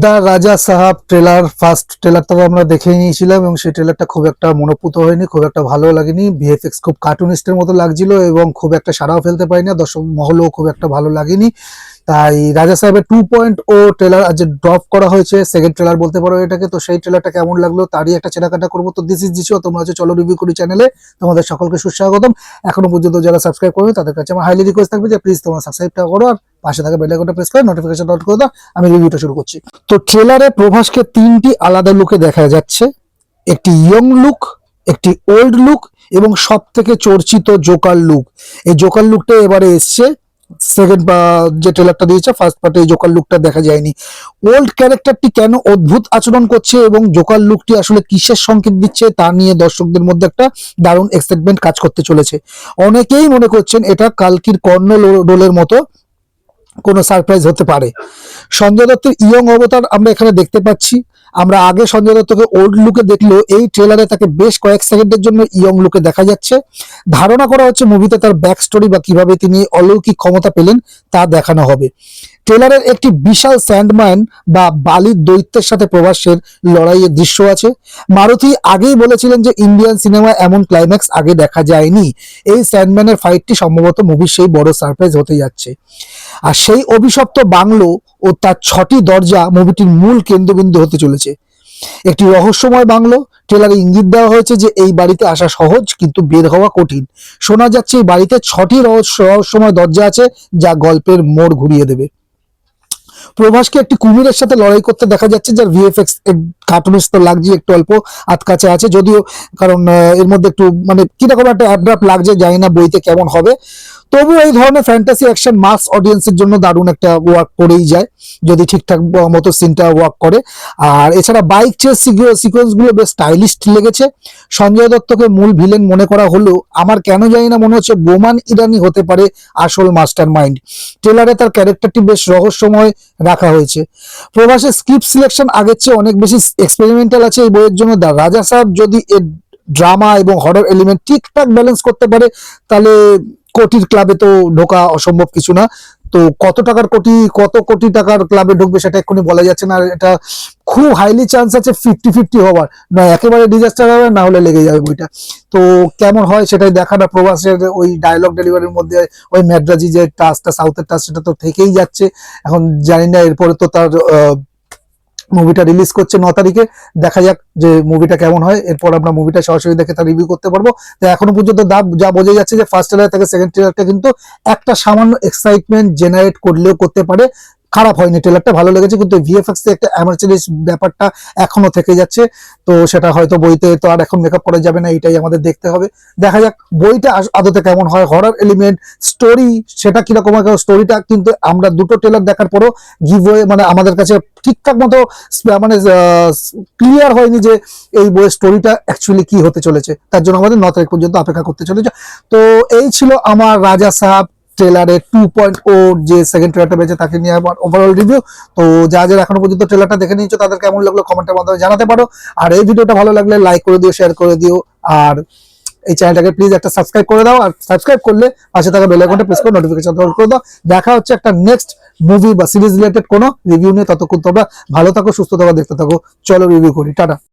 The রাজা সাহাব trailer, first ট্রেলারটা আমরা দেখে নিয়েছিলাম এবং সেই ট্রেলারটা খুব একটা মনোপুত হয়নি, খুব একটা ভালো লাগেনি। ভিএফএক্স খুব কার্টুনিস্টের মতো লাগছিল এবং খুব একটা সাড়াও ফেলতে পারিনি, দর্শক মহলও খুব একটা ভালো লাগেনি। তাই রাজা সাহেবের 2.0 ট্রেলার আজ ড্রপ করা হয়েছে, সেকেন্ড ট্রেলার বলতে পারো এটাকে। তো সেই ট্রেলারটা কেমন লাগলো তারই একটা চেনাকাটা করবো। তো দিস ইজ জিশো, তোমরা হচ্ছে চলো রিভিউ করি চ্যানেলে, তোমাদের সকলকে সুস্বাগতম। এখনো পর্যন্ত যারা সাবস্ক্রাইব করবে তাদের কাছে আমার হাইলি রিকোয়েস্ট থাকবে যে প্লিজ তোমরা সাবস্ক্রাইবটা করো আর পাশে থাকা বেল আইকনটা প্রেস করে নোটিফিকেশন অন করে দাও। আমি রিভিউটা শুরু করছি। তো ট্রেলারে প্রভাসকে তিনটি আলাদা লুকে দেখা যাচ্ছে, একটি ইয়ং লুক, একটি ওল্ড লুক এবং সব থেকে চর্চিত জোকার লুক। এই জোকার লুকটা এবারে এসছে, সেকেন্ড যে ট্রেলারটা দিয়েছে ফার্স্ট পার্টে এই জোকার লুকটা দেখা যায়নি। ওল্ড ক্যারেক্টারটি কেন অদ্ভুত আচরণ করছে এবং জোকার লুকটি আসলে কিসের সংকেত দিচ্ছে তা নিয়ে দর্শকদের মধ্যে একটা দারুণ এক্সাইটমেন্ট কাজ করতে চলেছে। অনেকেই মনে করছেন এটা কালকির কর্ণ রোলের মতো কোনো সারপ্রাইজ হতে পারে। সঞ্জয় দত্তের ইয়ং অবতার আমরা এখানে দেখতে পাচ্ছি। আমরা আগে সঞ্জয় দত্তকে ওল্ড লুকে দেখলেও এই ট্রেলারে তাকে বেশ কয়েক সেকেন্ডের জন্য ইয়ং লুকে দেখা যাচ্ছে। ধারণা করা হচ্ছে মুভিতে তার ব্যাক স্টোরি বা কিভাবে তিনি অলৌকিক ক্ষমতা পেলেন তা দেখানো হবে। ট্রেলারের একটি বিশাল স্যান্ডম্যান বা বালির দৈত্যের সাথে প্রভাসের লড়াইয়ের দৃশ্য আছে। মারুতি আগেই বলেছিলেন যে ইন্ডিয়ান সিনেমায় এমন ক্লাইম্যাক্স আগে দেখা যায়নি। এই স্যান্ডম্যানের ফাইটটি সম্ভবত মুভির সেই বড় সারপ্রাইজ হতে যাচ্ছে। আর সেই অভিশপ্ত বাংলো ও তার 6টি দরজা মুভিটির মূল কেন্দ্রবিন্দু হতে চলেছে। একটি রহস্যময় বাংলো, ট্রেলারে ইঙ্গিত দেওয়া হয়েছে যে এই বাড়িতে আসা সহজ কিন্তু বের হওয়া কঠিন। শোনা যাচ্ছে এই বাড়িতে 6টি রহস্যময় দরজা আছে যা গল্পের মোড় ঘুরিয়ে দেবে। প্রভাসকে একটি কুমিরের সাথে লড়াই করতে দেখা যাচ্ছে, যার ভিএফএক্স কার্টুনিস্ট তো লাগছে, একটু অল্প আতকাছে আছে যদিও, কারণ এর মধ্যে একটু মানে কিরকম একটা অ্যাড্রাপ লাগছে, জানি না বইতে কেমন হবে। তবু এই ধরনের ফ্যান্টাসি অ্যাকশন মাস অডিয়েন্সের জন্য দারুণ একটা ওয়ার্ক করেই যায় যদি ঠিকঠাক মতো সিনটা ওয়ার্ক করে। আর এছাড়া বাইক চেস সিকোয়েন্স গুলো বেশ স্টাইলিশ লেগেছে। সঞ্জয় দত্তকে মূল ভিলেন মনে করা হলেও আমার কেন জানি না মনে হচ্ছে বোমান ইরানি হতে পারে আসল মাস্টার মাইন্ড। ট্রেলারে তার ক্যারেক্টারটি বেশ রহস্যময় রাখা হয়েছে। প্রভাসের স্ক্রিপ্ট সিলেকশন আগের চেয়ে অনেক বেশি এক্সপেরিমেন্টাল আছে এই বইয়ের জন্য। দা রাজা সাহেব যদি এর ড্রামা এবং হরর এলিমেন্ট ঠিকঠাক ব্যালেন্স করতে পারে তাহলে কোটির ক্লাবে তো ঢোকা অসম্ভব কিছু না। তো কত কোটি টাকার ক্লাবে ঢুকবে সেটা এক্ষুনি বলা যাচ্ছে না। এটা খুব হাইলি চান্স আছে 50-50 হওয়ার, না একেবারে ডিজাস্টার হবে না হলে লেগে যাবে বইটা। তো কেমন হয় সেটাই দেখাটা। প্রভাসের ওই ডায়লগ ডেলিভারির মধ্যে ওই ম্যাড্রাজি যে টাচটা, সাউথের টাচ, সেটা তো থেকেই যাচ্ছে। এখন জানি না এরপরে তো তার মুভিটা রিলিজ করছে 9 তারিখে, দেখা যাক যে মুভিটা কেমন হয়। এরপর আমরা মুভিটা সরাসরি দেখে তার রিভিউ করতে পারবো। তো এখনো পর্যন্ত যা বোঝা যাচ্ছে যে ফার্স্ট ট্রেলার থেকে সেকেন্ড ট্রেলারটা কিন্তু একটা সামান্য এক্সাইটমেন্ট জেনারেট করলেও করতে পারে। খারাপ হয়নি, ট্রেলারটা ভালো লেগেছে, কিন্তু ভিএফএক্স একটা অ্যামার্চেরিস ব্যাপারটা এখনো থেকে যাচ্ছে। তো সেটা হয়তো বইতে তো আর এখন মেকআপ করা যাবে না, এটাই আমাদের দেখতে হবে। দেখা যাক বইটা আদতে কেমন হয়। হরর এলিমেন্ট, স্টোরি সেটা কিরকম হয়, স্টোরিটা কিন্তু আমরা দুটো ট্রেলার দেখার পরও গিভওয়ে মানে আমাদের কাছে ঠিকঠাক মতো মানে ক্লিয়ার হয়নি যে এই বইয়ের স্টোরিটা অ্যাকচুয়ালি কি হতে চলেছে। তার জন্য আমাদের 9 তারিখ পর্যন্ত অপেক্ষা করতে চলেছে। তো এই ছিল আমার রাজা সাহাব ট্রেলারের 2.0 যে সেকেন্ড ট্রেলারটা পেয়েছে তাকে নিয়ে আমার ওভারঅল রিভিউ। তো যারা এখনো পর্যন্ত ট্রেলারটা দেখে নিয়েছো তাদের কেমন লাগলো কমেন্টের মাধ্যমে জানাতে পারো। আর এই ভিডিওটা ভালো লাগলে লাইক করে দিও, শেয়ার করে দিও, আর এই চ্যানেলটাকে প্লিজ একটা সাবস্ক্রাইব করে দাও। আর সাবস্ক্রাইব করলে পাশে থাকা বেল আইকনটা প্রেস করে নোটিফিকেশন অন করে দাও। দেখা হচ্ছে একটা নেক্সট মুভি বা সিরিজ রিলেটেড কোনো রিভিউ নিয়ে। ততক্ষণ তোমরা ভালো থাকো, সুস্থ থাকো, দেখতে থাকো। চলো রিভিউ করি, টাটা।